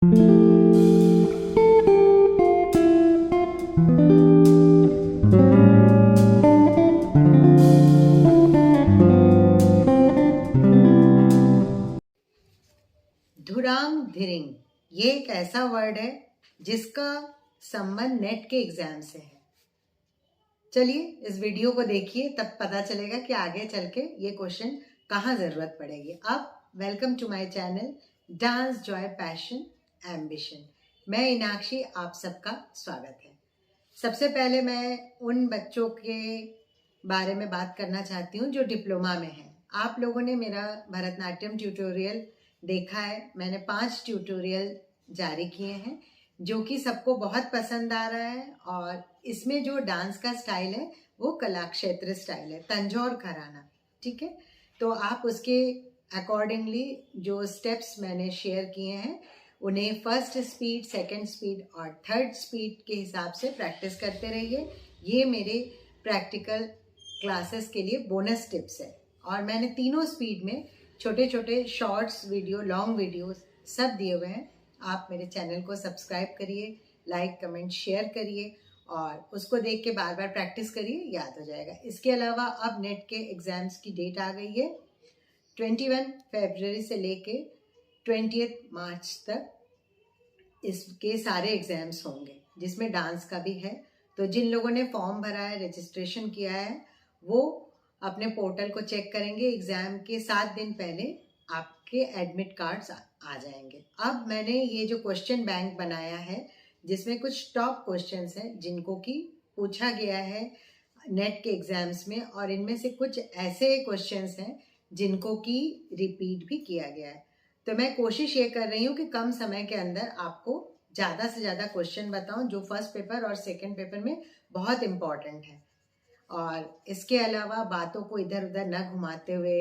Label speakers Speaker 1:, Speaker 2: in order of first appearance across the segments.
Speaker 1: धुराम धिरिंग ये एक ऐसा वर्ड है जिसका संबंध नेट के एग्जाम से है। चलिए इस वीडियो को देखिए, तब पता चलेगा कि आगे चल के ये क्वेश्चन कहाँ जरूरत पड़ेगी। अब welcome to my channel dance joy passion ambition. मैं इनाक्षी, आप सबका स्वागत है। सबसे पहले मैं उन बच्चों के बारे में बात करना चाहती हूँ जो डिप्लोमा में हैं। आप लोगों ने मेरा भरतनाट्यम ट्यूटोरियल देखा है। मैंने 5 ट्यूटोरियल जारी किए हैं जो कि सबको बहुत पसंद आ रहा है। और इसमें जो डांस का स्टाइल है वो कला क्षेत्र स्टाइल है, तंजौर घराना। ठीक है, तो आप उसके अकॉर्डिंगली जो स्टेप्स मैंने शेयर किए हैं उन्हें फर्स्ट स्पीड, सेकंड स्पीड और थर्ड स्पीड के हिसाब से प्रैक्टिस करते रहिए। ये मेरे प्रैक्टिकल क्लासेस के लिए बोनस टिप्स है। और मैंने तीनों स्पीड में छोटे छोटे शॉर्ट्स वीडियो, लॉन्ग वीडियो सब दिए हुए हैं। आप मेरे चैनल को सब्सक्राइब करिए, लाइक कमेंट शेयर करिए और उसको देख के बार बार प्रैक्टिस करिए, याद हो जाएगा। इसके अलावा अब नेट के एग्जाम्स की डेट आ गई है। 21 फरवरी से लेके 20 मार्च तक इसके सारे एग्जाम्स होंगे, जिसमें डांस का भी है। तो जिन लोगों ने फॉर्म भरा है, रजिस्ट्रेशन किया है, वो अपने पोर्टल को चेक करेंगे। एग्जाम के 7 दिन पहले आपके एडमिट कार्ड्स आ जाएंगे। अब मैंने ये जो क्वेश्चन बैंक बनाया है जिसमें कुछ टॉप क्वेश्चंस हैं जिनको कि पूछा गया है नेट के एग्जाम्स में, और इनमें से कुछ ऐसे क्वेश्चंस हैं जिनको कि रिपीट भी किया गया है। तो मैं कोशिश ये कर रही हूँ कि कम समय के अंदर आपको ज़्यादा से ज़्यादा क्वेश्चन बताऊँ जो फर्स्ट पेपर और सेकंड पेपर में बहुत इम्पॉर्टेंट है। और इसके अलावा बातों को इधर उधर न घुमाते हुए,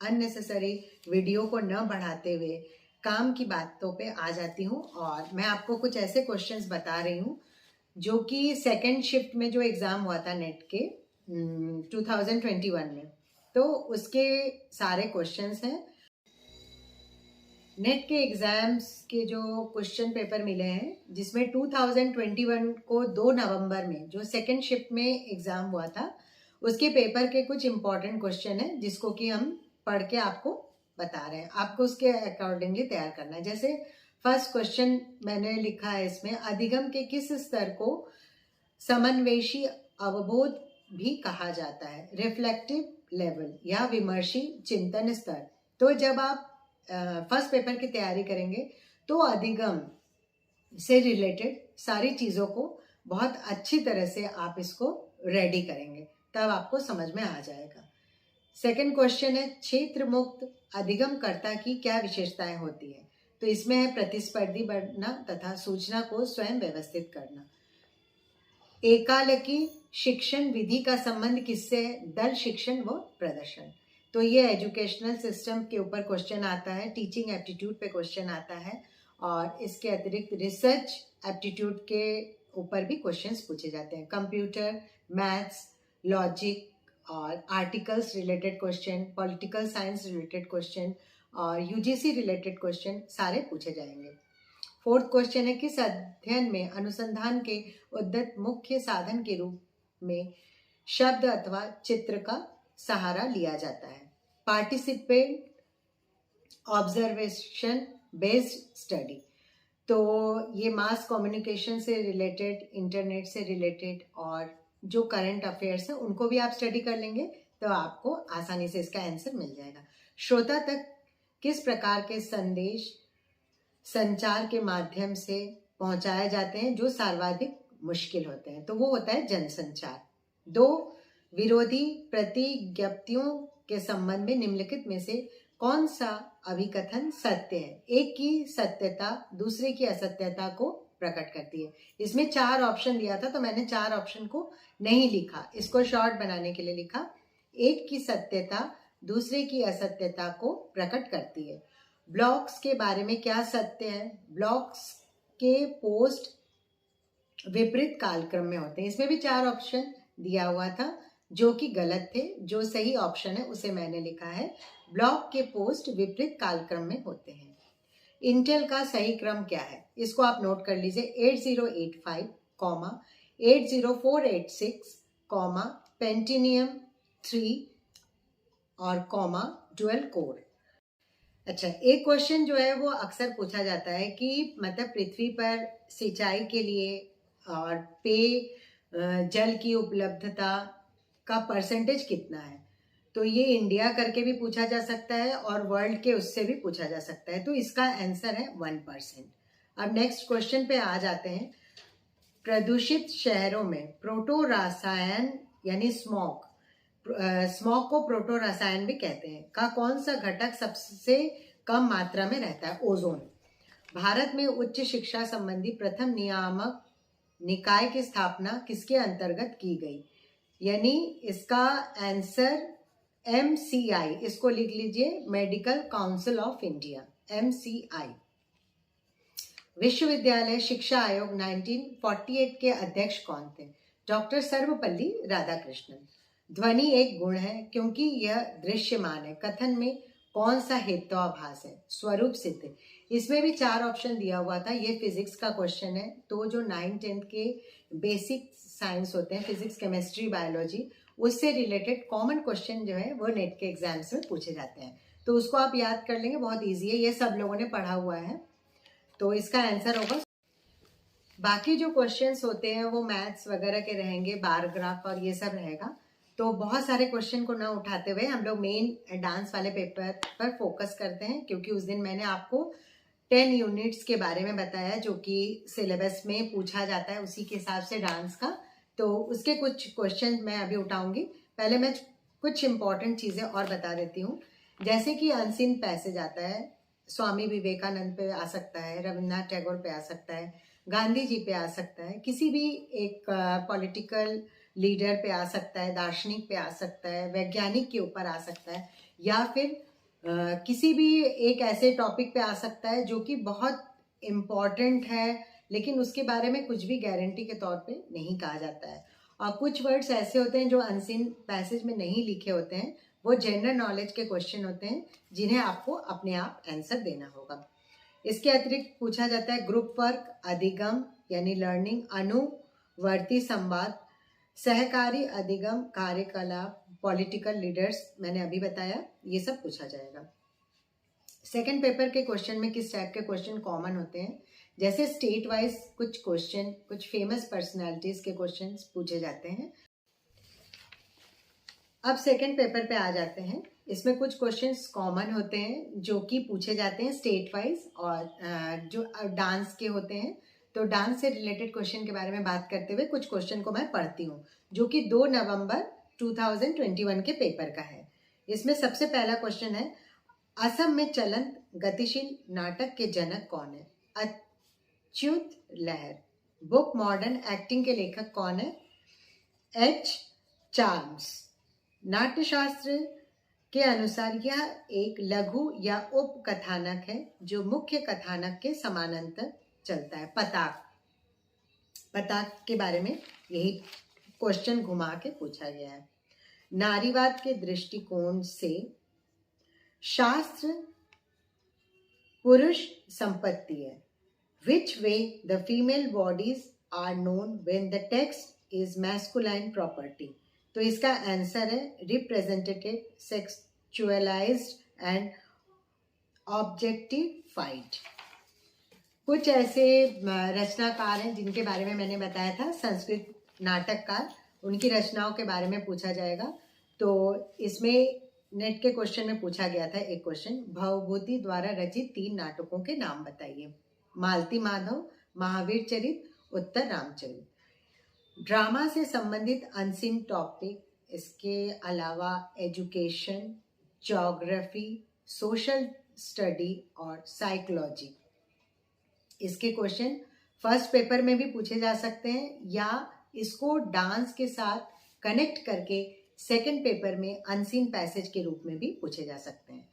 Speaker 1: अननेसेसरी वीडियो को न बढ़ाते हुए काम की बातों पे आ जाती हूँ। और मैं आपको कुछ ऐसे क्वेश्चंस बता रही हूँ जो कि सेकंड शिफ्ट में जो एग्ज़ाम हुआ था नेट के 2021 में, तो उसके सारे क्वेश्चंस हैं। नेट के एग्जाम्स के जो क्वेश्चन पेपर मिले हैं जिसमें 2021 को 2 नवंबर में जो सेकंड शिफ्ट में एग्जाम हुआ था, उसके पेपर के कुछ इम्पोर्टेंट क्वेश्चन है जिसको कि हम पढ़ के आपको बता रहे हैं। आपको उसके अकॉर्डिंगली तैयार करना है। जैसे फर्स्ट क्वेश्चन मैंने लिखा है इसमें, अधिगम के किस स्तर को समन्वेशी अवबोध भी कहा जाता है? रिफ्लेक्टिव लेवल या विमर्शी चिंतन स्तर। तो जब आप फर्स्ट पेपर की तैयारी करेंगे तो अधिगम से रिलेटेड सारी चीज़ों को बहुत अच्छी तरह से आप इसको रेडी करेंगे, तब आपको समझ में आ जाएगा। सेकंड क्वेश्चन है, क्षेत्र मुक्त अधिगमकर्ता की क्या विशेषताएं होती है? तो इसमें है प्रतिस्पर्धी बनना तथा सूचना को स्वयं व्यवस्थित करना। एकालकी शिक्षण विधि का संबंध किससे है? दल शिक्षण व प्रदर्शन। तो ये एजुकेशनल सिस्टम के ऊपर क्वेश्चन आता है, टीचिंग एप्टीट्यूड पे क्वेश्चन आता है। और इसके अतिरिक्त रिसर्च एप्टीट्यूड के ऊपर भी क्वेश्चंस पूछे जाते हैं। कंप्यूटर, मैथ्स, लॉजिक और articles related question, political science related question और यूजीसी रिलेटेड क्वेश्चन सारे पूछे जाएंगे। फोर्थ क्वेश्चन है, किस अध्ययन में अनुसंधान के उद्यत मुख्य साधन के रूप में शब्द अथवा चित्र का सहारा लिया जाता है? Participant observation based study. तो ये मास कम्युनिकेशन से रिलेटेड, इंटरनेट से रिलेटेड और जो करंट अफेयर्स है उनको भी आप स्टडी कर लेंगे तो आपको आसानी से इसका आंसर मिल जाएगा। श्रोता तक किस प्रकार के संदेश संचार के माध्यम से पहुंचाए जाते हैं जो सर्वाधिक मुश्किल होते हैं? तो वो होता है जनसंचार। 2, विरोधी प्रतिज्ञप्तियों के संबंध में निम्नलिखित में से कौन सा अभिकथन सत्य है? एक की सत्यता दूसरे की असत्यता को प्रकट करती है। इसमें 4 ऑप्शन दिया था तो मैंने 4 ऑप्शन को नहीं लिखा, इसको शॉर्ट बनाने के लिए लिखा। एक की सत्यता दूसरे की असत्यता को प्रकट करती है। ब्लॉग्स के बारे में क्या सत्य है? ब्लॉग्स के पोस्ट विपरीत कालक्रम में होते हैं। इसमें भी 4 ऑप्शन दिया हुआ था जो कि गलत थे। जो सही ऑप्शन है उसे मैंने लिखा है, ब्लॉग के पोस्ट विपरीत कालक्रम में होते हैं। इंटेल का सही क्रम क्या है, इसको आप नोट कर लीजिए। 8085, 80486, पेंटिनियम 3 और डुअल कोर। अच्छा, एक क्वेश्चन जो है वो अक्सर पूछा जाता है कि मतलब पृथ्वी पर सिंचाई के लिए और पेय जल की उपलब्धता का परसेंटेज कितना है। तो ये इंडिया करके भी पूछा जा सकता है और वर्ल्ड के उससे भी पूछा जा सकता है। तो इसका आंसर है 1%। अब नेक्स्ट क्वेश्चन पे आ जाते हैं। प्रदूषित शहरों में प्रोटो रसायन यानी स्मॉग को प्रोटो रसायन भी कहते हैं का कौन सा घटक सबसे कम मात्रा में रहता है। ओजोन। भारत में उच्च शिक्षा संबंधी प्रथम नियामक निकाय की स्थापना किसके अंतर्गत की गई, यानी इसका आंसर MCI, इसको लिख लीजिए, medical council of India, MCI। विश्वविद्यालय शिक्षा आयोग 1948 के अध्यक्ष कौन थे। डॉक्टर सर्वपल्ली राधाकृष्णन। ध्वनि एक गुण है क्योंकि यह दृश्यमान है। कथन में कौन सा हेतुआभास है। स्वरूप सिद्ध। इसमें भी 4 ऑप्शन दिया हुआ था। ये फिजिक्स का क्वेश्चन है। तो जो 9th-10th के बेसिक साइंस होते हैं, फिजिक्स, केमिस्ट्री, बायोलॉजी, उससे रिलेटेड कॉमन क्वेश्चन जो है वो नेट के एग्जाम्स में पूछे जाते हैं। तो उसको आप याद कर लेंगे, बहुत ईजी है, ये सब लोगों ने पढ़ा हुआ है। तो इसका आंसर होगा। बाकी जो क्वेश्चंस होते हैं वो मैथ्स वगैरह के रहेंगे, बार ग्राफ और ये सब रहेगा। तो बहुत सारे क्वेश्चन को ना उठाते हुए हम लोग मेन डांस वाले पेपर पर फोकस करते हैं, क्योंकि उस दिन मैंने आपको 10 यूनिट्स के बारे में बताया जो कि सिलेबस में पूछा जाता है, उसी के हिसाब से डांस का। तो उसके कुछ क्वेश्चन मैं अभी उठाऊंगी। पहले मैं कुछ इंपॉर्टेंट चीज़ें और बता देती हूँ, जैसे कि अनसीन पैसेज आता है, स्वामी विवेकानंद पे आ सकता है, रविन्द्रनाथ टैगोर पे आ सकता है, गांधी जी पे आ सकता है, किसी भी एक पॉलिटिकल लीडर पे आ सकता है, दार्शनिक पे आ सकता है, वैज्ञानिक के ऊपर आ सकता है, या फिर किसी भी एक ऐसे टॉपिक पे आ सकता है जो कि बहुत इम्पॉर्टेंट है लेकिन उसके बारे में कुछ भी गारंटी के तौर पे नहीं कहा जाता है। और कुछ वर्ड्स ऐसे होते हैं जो अनसीन पैसेज में नहीं लिखे होते हैं, वो जनरल नॉलेज के क्वेश्चन होते हैं जिन्हें आपको अपने आप आंसर देना होगा। इसके अतिरिक्त पूछा जाता है ग्रुप वर्क, अधिगम यानी लर्निंग, अनुवर्ती संवाद, सहकारी अधिगम, कार्यकलाप, पॉलिटिकल लीडर्स, मैंने अभी बताया, ये सब पूछा जाएगा। सेकंड पेपर के क्वेश्चन में किस टाइप के क्वेश्चन कॉमन होते हैं, जैसे स्टेट वाइज कुछ क्वेश्चन, कुछ फेमस पर्सनालिटीज के क्वेश्चन पूछे जाते हैं। अब सेकंड पेपर पे आ जाते हैं। इसमें कुछ क्वेश्चंस कॉमन होते हैं जो कि पूछे जाते हैं स्टेट वाइज, और जो डांस के होते हैं। तो डांस से रिलेटेड क्वेश्चन के बारे में बात करते हुए कुछ क्वेश्चन को मैं पढ़ती हूँ, जो कि 2 नवंबर 2021 के पेपर का है। इसमें सबसे पहला क्वेश्चन है, असम में चलंत गतिशील नाटक के जनक कौन है। अच्युत लहर। बुक मॉडर्न एक्टिंग के लेखक कौन है। H. चार्ल्स। नाट्यशास्त्र के अनुसार यह एक लघु या उप कथानक है जो मुख्य कथानक के समानांतर चलता है। पताक के बारे में यही क्वेश्चन घुमा के पूछा गया है। नारीवाद के दृष्टिकोण से शास्त्र पुरुष संपत्ति है। Which way the female bodies are known when the text is masculine property? तो इसका आंसर है रिप्रेजेंटेटिव, सेक्सुअलाइज्ड एंड ऑब्जेक्टिफाइड। कुछ ऐसे रचनाकार हैं जिनके बारे में मैंने बताया था, संस्कृत नाटककार, उनकी रचनाओं के बारे में पूछा जाएगा। तो इसमें नेट के क्वेश्चन में पूछा गया था एक क्वेश्चन, भवभूति द्वारा रचित 3 नाटकों के नाम बताइए। मालती माधव, महावीर चरित, उत्तर रामचरित। ड्रामा से संबंधित अनसीन टॉपिक, इसके अलावा एजुकेशन, ज्योग्राफी, सोशल स्टडी और साइकोलॉजी। इसके क्वेश्चन फर्स्ट पेपर में भी पूछे जा सकते हैं या इसको डांस के साथ कनेक्ट करके सेकंड पेपर में अनसीन पैसेज के रूप में भी पूछे जा सकते हैं।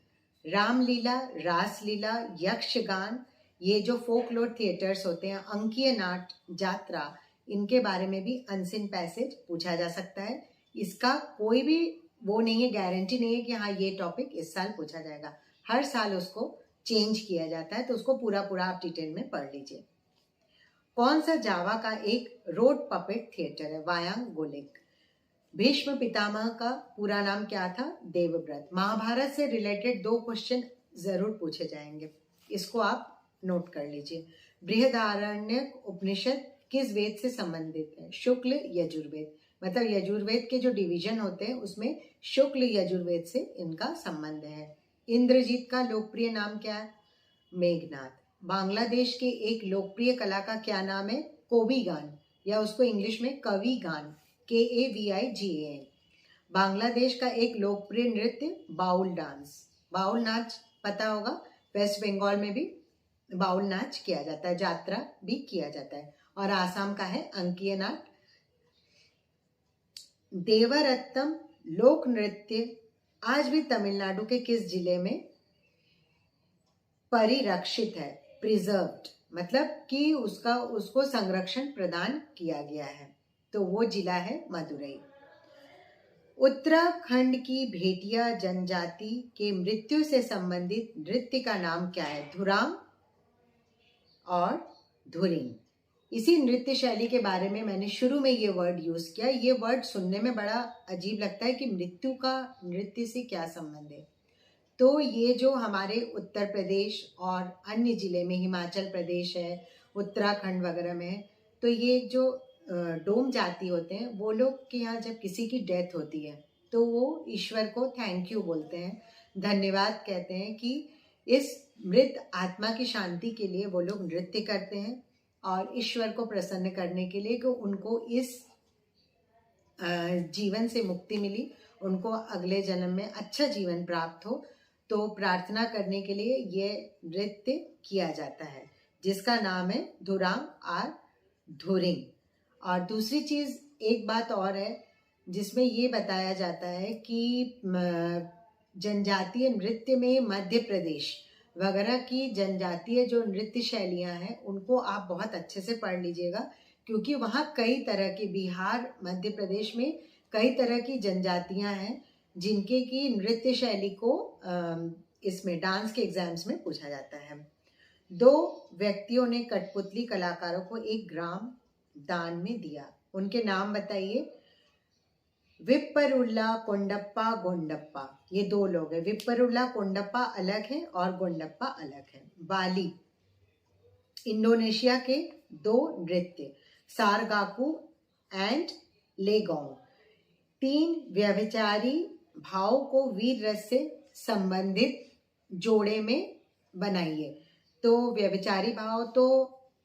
Speaker 1: रामलीला, रासलीला, यक्षगान, ये जो फोकलोर थिएटर्स होते हैं, अंकीय नाट, जात्रा, इनके बारे में भी अनसीन पैसेज पूछा जा सकता है। इसका कोई भी वो नहीं है, गारंटी नहीं है कि हाँ ये टॉपिक इस साल पूछा जाएगा। हर साल उसको चेंज किया जाता है, तो उसको पूरा पूरा आप डिटेल में पढ़ लीजिए। कौन सा जावा का एक रोड पपेट थिएटर है? वायांग गोलेक। भीष्म पितामह का पूरा नाम क्या था? देवव्रत। महाभारत से रिलेटेड 2 क्वेश्चन जरूर पूछे जाएंगे, इसको आप नोट कर लीजिए। बृहदारण्यक उपनिषद किस वेद से संबंधित है? शुक्ल यजुर्वेद। मतलब यजुर्वेद के जो डिवीजन होते हैं उसमें शुक्ल यजुर्वेद से इनका संबंध है। इंद्रजीत का लोकप्रिय नाम क्या है? मेघनाद। बांग्लादेश के एक लोकप्रिय कला का क्या नाम है? कोबी गान, या उसको इंग्लिश में कवि गान, KAVIGAN। बांग्लादेश का एक लोकप्रिय नृत्य बाउल डांस। बाउल नाच पता होगा, वेस्ट बंगाल में भी बाउल नाच किया जाता है, जात्रा भी किया जाता है। और आसाम का है अंकीय नाट। देवरत्तम लोक नृत्य आज भी तमिलनाडु के किस जिले में परिरक्षित है? प्रिजर्व्ड, मतलब कि उसको संरक्षण प्रदान किया गया है, तो वो जिला है मदुरई। उत्तराखंड की भेटिया जनजाति के मृत्यु से संबंधित नृत्य का नाम क्या है? धुराम और धुरिंग। इसी नृत्य शैली के बारे में मैंने शुरू में ये वर्ड यूज किया। ये वर्ड सुनने में बड़ा अजीब लगता है कि मृत्यु का नृत्य से क्या संबंध है। तो ये जो हमारे उत्तर प्रदेश और अन्य जिले में, हिमाचल प्रदेश है, उत्तराखंड वगैरह में है, तो ये जो डोम जाति होते हैं वो लोग के यहाँ जब किसी की डेथ होती है तो वो ईश्वर को थैंक यू बोलते हैं, धन्यवाद कहते हैं कि इस मृत आत्मा की शांति के लिए वो लोग नृत्य करते हैं और ईश्वर को प्रसन्न करने के लिए कि उनको इस जीवन से मुक्ति मिली, उनको अगले जन्म में अच्छा जीवन प्राप्त हो, तो प्रार्थना करने के लिए ये नृत्य किया जाता है जिसका नाम है धुराम और धुरिंग। और दूसरी चीज, एक बात और है जिसमें ये बताया जाता है कि जनजातीय नृत्य में मध्य प्रदेश वगैरह की जनजातीय जो नृत्य शैलियां हैं उनको आप बहुत अच्छे से पढ़ लीजिएगा, क्योंकि वहाँ कई तरह के, बिहार मध्य प्रदेश में कई तरह की जनजातियां हैं जिनके की नृत्य शैली को इसमें डांस के एग्जाम्स में पूछा जाता है। 2 व्यक्तियों ने कठपुतली कलाकारों को 1 ग्राम दान में दिया, उनके नाम बताइए। विप्परुल्ला कोंडप्पा गोंडप्पा, ये 2 लोग हैं। विप्परुल्ला कोंडप्पा अलग है और गोंडप्पा अलग है। बाली, इंडोनेशिया के 2 नृत्य, सारगाकू एंड लेगोंग। 3 व्यभिचारी भाव को वीर रस से संबंधित जोड़े में बनाइए। तो व्यभिचारी भाव तो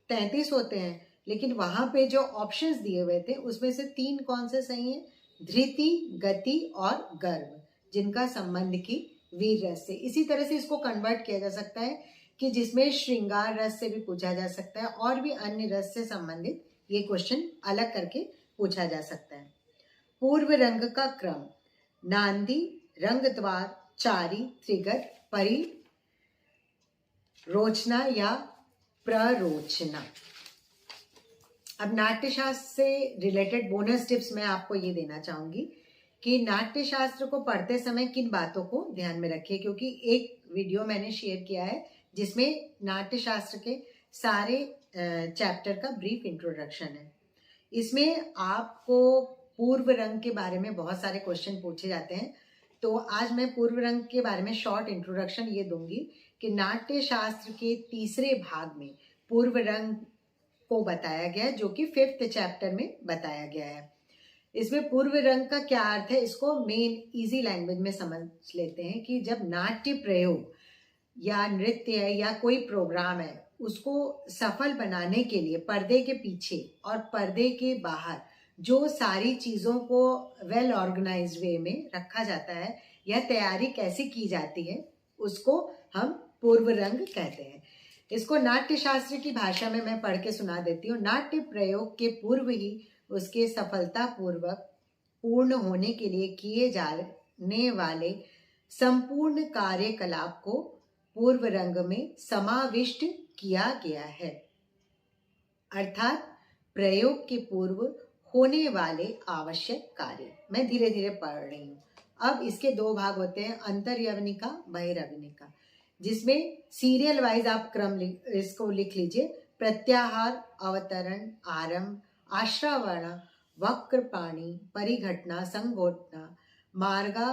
Speaker 1: 33 होते हैं, लेकिन वहां पे जो ऑप्शंस दिए हुए थे उसमें से 3 कौन से सही हैं? धृति, गति और गर्व, जिनका संबंध की वीर रस से। इसी तरह से इसको कन्वर्ट किया जा सकता है कि जिसमें श्रृंगार रस से भी पूछा जा सकता है और भी अन्य रस से संबंधित ये क्वेश्चन अलग करके पूछा जा सकता है। पूर्व रंग का क्रम, नांदी, रंगद्वार, चारी, त्रिगत, परिरोचना या प्ररोचना। अब नाट्यशास्त्र से रिलेटेड बोनस टिप्स मैं आपको ये देना चाहूंगी कि नाट्यशास्त्र को पढ़ते समय किन बातों को ध्यान में रखिए, क्योंकि एक वीडियो मैंने शेयर किया है जिसमें नाट्यशास्त्र के सारे चैप्टर का ब्रीफ इंट्रोडक्शन है। इसमें आपको पूर्व रंग के बारे में बहुत सारे क्वेश्चन पूछे जाते हैं, तो आज मैं पूर्व रंग के बारे में शॉर्ट इंट्रोडक्शन ये दूंगी कि नाट्यशास्त्र के 3रे भाग में पूर्व रंग को बताया गया है, जो कि 5th चैप्टर में बताया गया है। इसमें पूर्व रंग का क्या अर्थ है, इसको मेन इजी लैंग्वेज में समझ लेते हैं कि जब नाट्य प्रयोग या नृत्य है या कोई प्रोग्राम है उसको सफल बनाने के लिए पर्दे के पीछे और पर्दे के बाहर जो सारी चीजों को वेल ऑर्गेनाइज्ड वे में रखा जाता है या तैयारी कैसे की जाती है, उसको हम पूर्व रंग कहते हैं। इसको नाट्य शास्त्र की भाषा में मैं पढ़ के सुना देती हूँ। नाट्य प्रयोग के पूर्व ही उसके सफलतापूर्वक पूर्ण होने के लिए किए जाने वाले संपूर्ण कार्यकलाप को पूर्व रंग में समाविष्ट किया गया है, अर्थात प्रयोग के पूर्व होने वाले आवश्यक कार्य। मैं धीरे धीरे पढ़ रही हूँ। अब इसके 2 भाग होते हैं, अंतर्यवनिका, बहिर्यवनिका। जिसमें सीरियल वाइज आप क्रम इसको लिख लीजिए। प्रत्याहार, अवतरण, आरंभ, आश्रावण, वक्रपाणी, परिघटना, संघोटना, मार्गा,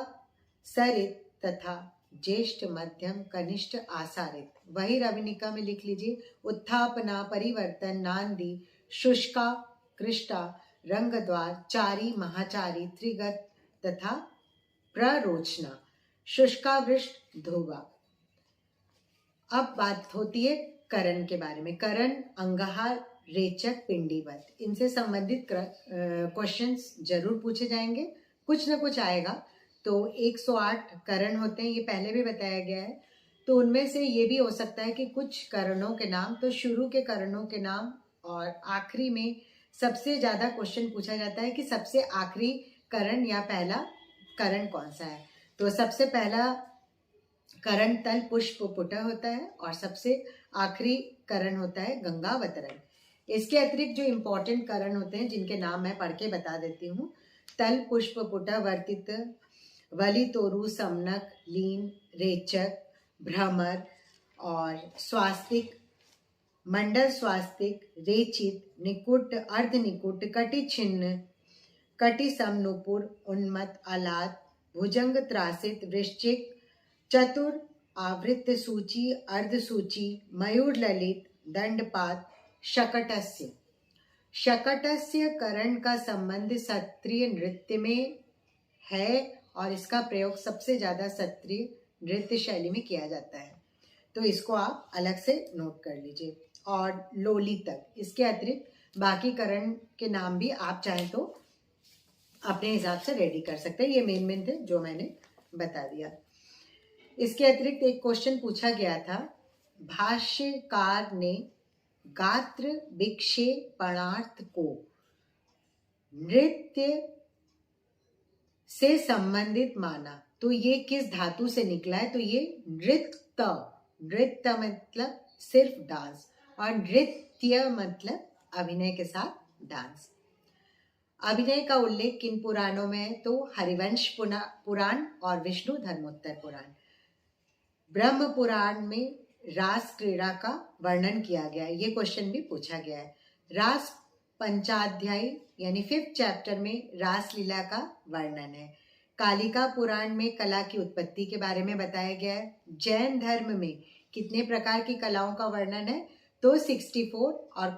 Speaker 1: सरित तथा ज्येष्ठ, मध्यम, कनिष्ठ, आसारित। वही रविनिका में लिख लीजिए। उत्थापना, परिवर्तन, नांदी, शुष्का, कृष्टा, रंगद्वार, चारी, महाचारी, त्रिगत तथा प्ररोचना, शुष्कावृष्ट, धोबा। अब बात होती है करण के बारे में। करण, अंगहार, रेचक, पिंडीवत, इनसे संबंधित क्वेश्चंस जरूर पूछे जाएंगे, कुछ ना कुछ आएगा। तो 108 करण होते हैं, ये पहले भी बताया गया है। तो उनमें से ये भी हो सकता है कि कुछ करणों के नाम, तो शुरू के करणों के नाम और आखिरी में सबसे ज्यादा क्वेश्चन पूछा जाता है कि सबसे आखिरी करण या पहला करण कौन सा है। तो सबसे पहला करण तल पुष्प पुट होता है और सबसे आखिरी करण होता है गंगावतरण। इसके अतिरिक्त जो इम्पोर्टेंट करण होते हैं जिनके नाम मैं पढ़ के बता देती हूँ। तल पुष्प पुट, वर्तित, वली, तोरु, समनक, लीन, रेचक, भ्रमर और स्वास्तिक, मंडल स्वास्तिक, रेचित, निकुट, अर्ध निकुट, कटि छिन्न, कटि सम, नुपुर, उन्मत्त, आलाद, भुजंग, त्रासित, वृश्चिक, चतुर, आवृत्त, सूची, अर्ध सूची, मयूर ललित, दंडपात, शकटस्य। शकटस्य करण का संबंध सत्रिय नृत्य में है और इसका प्रयोग सबसे ज्यादा सत्रिय नृत्य शैली में किया जाता है। तो इसको आप अलग से नोट कर लीजिए। और लोलितक, इसके अतिरिक्त बाकी करण के नाम भी आप चाहें तो अपने हिसाब से रेडी कर सकते हैं। ये मेन थे जो मैंने बता दिया। इसके अतिरिक्त एक क्वेश्चन पूछा गया था, भाष्यकार ने गात्र विक्षेपणार्थ को नृत्य से संबंधित माना, तो ये किस धातु से निकला है? तो ये नृत्य, नृत्य मतलब सिर्फ डांस और नृत्य मतलब अभिनय के साथ डांस। अभिनय का उल्लेख किन पुराणों में है? तो हरिवंश पुराण और विष्णु धर्मोत्तर पुराण। ब्रह्म पुराण में रास क्रीड़ा का वर्णन किया गया है, ये क्वेश्चन भी पूछा गया है। रास पंचाध्यायी यानी 5th चैप्टर में रास लीला का वर्णन है। कालिका पुराण में कला की उत्पत्ति के बारे में बताया गया है। जैन धर्म में कितने प्रकार की कलाओं का वर्णन है? तो 64 और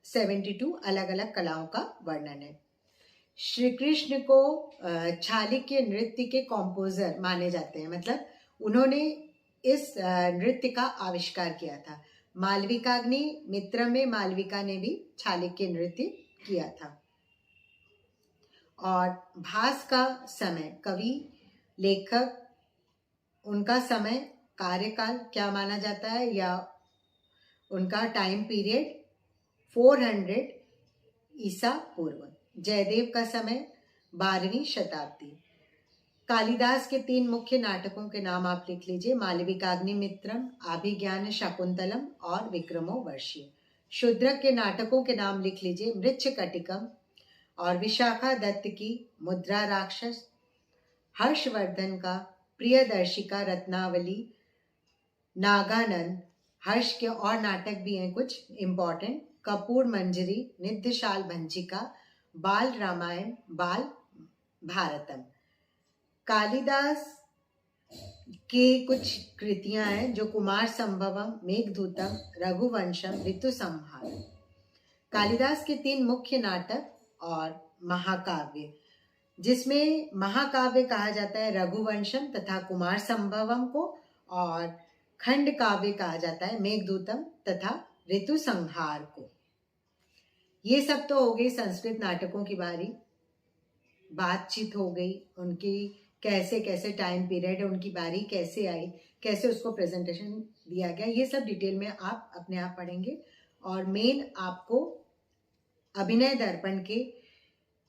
Speaker 1: 72 अलग अलग कलाओं का वर्णन है। श्री कृष्ण को चालिक्य नृत्य के कॉम्पोजर माने जाते हैं, मतलब उन्होंने इस नृत्य का आविष्कार किया था। मालविकाग्नि मित्र में मालविका ने भी चालिक्य नृत्य किया था। और भास का समय, कवि, लेखक, उनका समय कार्यकाल क्या माना जाता है या उनका टाइम पीरियड 400 ईसा पूर्व। जयदेव का समय 12वीं शताब्दी। कालिदास के 3 मुख्य नाटकों के नाम आप लिख लीजिए, मालविकाग्निमित्रम, अभिज्ञान शाकुंतलम और विक्रमो वर्षीय। शूद्रक के नाटकों के नाम लिख लीजिए, मृच्छकटिकम और विशाखा दत्त की मुद्रा राक्षस, हर्षवर्धन का प्रियदर्शिका रत्नावली, नागानंद। हर्ष के और नाटक भी हैं कुछ इम्पॉर्टेंट, कपूर मंजरी, निध्यशाल भंजिका, बाल रामायण, बाल भारतम। कालिदास के कुछ कृतियां हैं जो कुमार संभवम, मेघदूतम, रघुवंशम, ऋतु संहार। कालिदास के 3 मुख्य नाटक और महाकाव्य, जिसमें महाकाव्य कहा जाता है रघुवंशम तथा कुमार संभवम को, और खंड काव्य कहा जाता है मेघदूतम तथा ऋतु संहार को। ये सब तो हो गई संस्कृत नाटकों की बारी, बातचीत हो गई, उनकी कैसे कैसे टाइम पीरियड है, उनकी बारी कैसे आई, कैसे उसको प्रेजेंटेशन दिया गया, ये सब डिटेल में आप अपने आप पढ़ेंगे। और मेन आपको अभिनय दर्पण के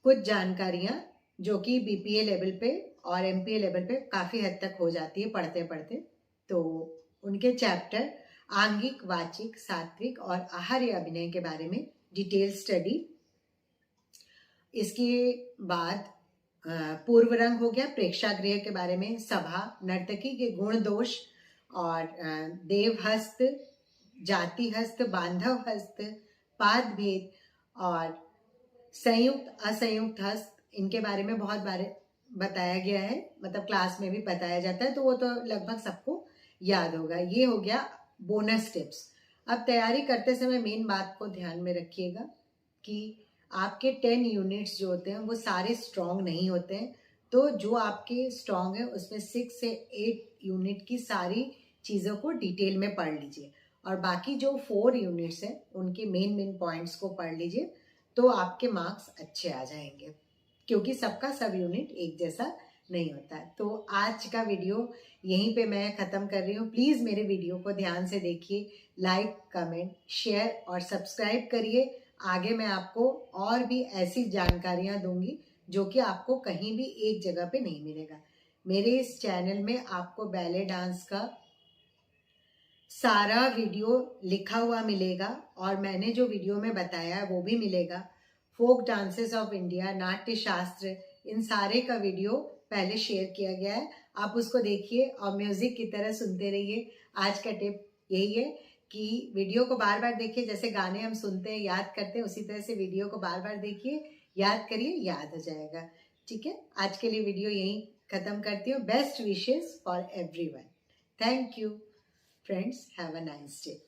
Speaker 1: कुछ जानकारियां जो कि बीपीए लेवल पे और एमपीए लेवल पे काफ़ी हद तक हो जाती है पढ़ते पढ़ते, तो उनके चैप्टर आंगिक, वाचिक, सात्विक और आहार्य अभिनय के बारे में डिटेल स्टडी। इसके बाद पूर्व रंग हो गया, प्रेक्षागृह के बारे में, सभा, नर्तकी के गुण दोष और देवहस्त, जाति हस्त, बांधव हस्त, पाद भेद और संयुक्त असंयुक्त हस्त, इनके बारे में बहुत बारे बताया गया है, मतलब क्लास में भी बताया जाता है, तो वो तो लगभग सबको याद होगा। ये हो गया बोनस टिप्स। अब तैयारी करते समय मेन बात को ध्यान में रखिएगा कि आपके 10 यूनिट्स जो होते हैं वो सारे स्ट्रॉन्ग नहीं होते हैं, तो जो आपके स्ट्रॉन्ग है उसमें 6 से 8 यूनिट की सारी चीज़ों को डिटेल में पढ़ लीजिए और बाकी जो 4 यूनिट्स हैं उनके मेन मेन पॉइंट्स को पढ़ लीजिए, तो आपके मार्क्स अच्छे आ जाएंगे, क्योंकि सबका सब यूनिट एक जैसा नहीं होता है। तो आज का वीडियो यहीं पे मैं ख़त्म कर रही हूँ। प्लीज़ मेरे वीडियो को ध्यान से देखिए, लाइक, कमेंट, शेयर और सब्सक्राइब करिए। आगे मैं आपको और भी ऐसी जानकारियाँ दूंगी जो कि आपको कहीं भी एक जगह पे नहीं मिलेगा। मेरे इस चैनल में आपको बैले डांस का सारा वीडियो लिखा हुआ मिलेगा और मैंने जो वीडियो में बताया है वो भी मिलेगा। फोक डांसेस ऑफ इंडिया, नाट्य शास्त्र, इन सारे का वीडियो पहले शेयर किया गया है, आप उसको देखिए और म्यूजिक की तरह सुनते रहिए। आज का टिप यही है कि वीडियो को बार बार देखिए, जैसे गाने हम सुनते हैं याद करते हैं, उसी तरह से वीडियो को बार बार देखिए, याद करिए, याद हो जाएगा। ठीक है, आज के लिए वीडियो यहीं खत्म करती हूँ। Best wishes for everyone. Thank you friends. Have a nice day.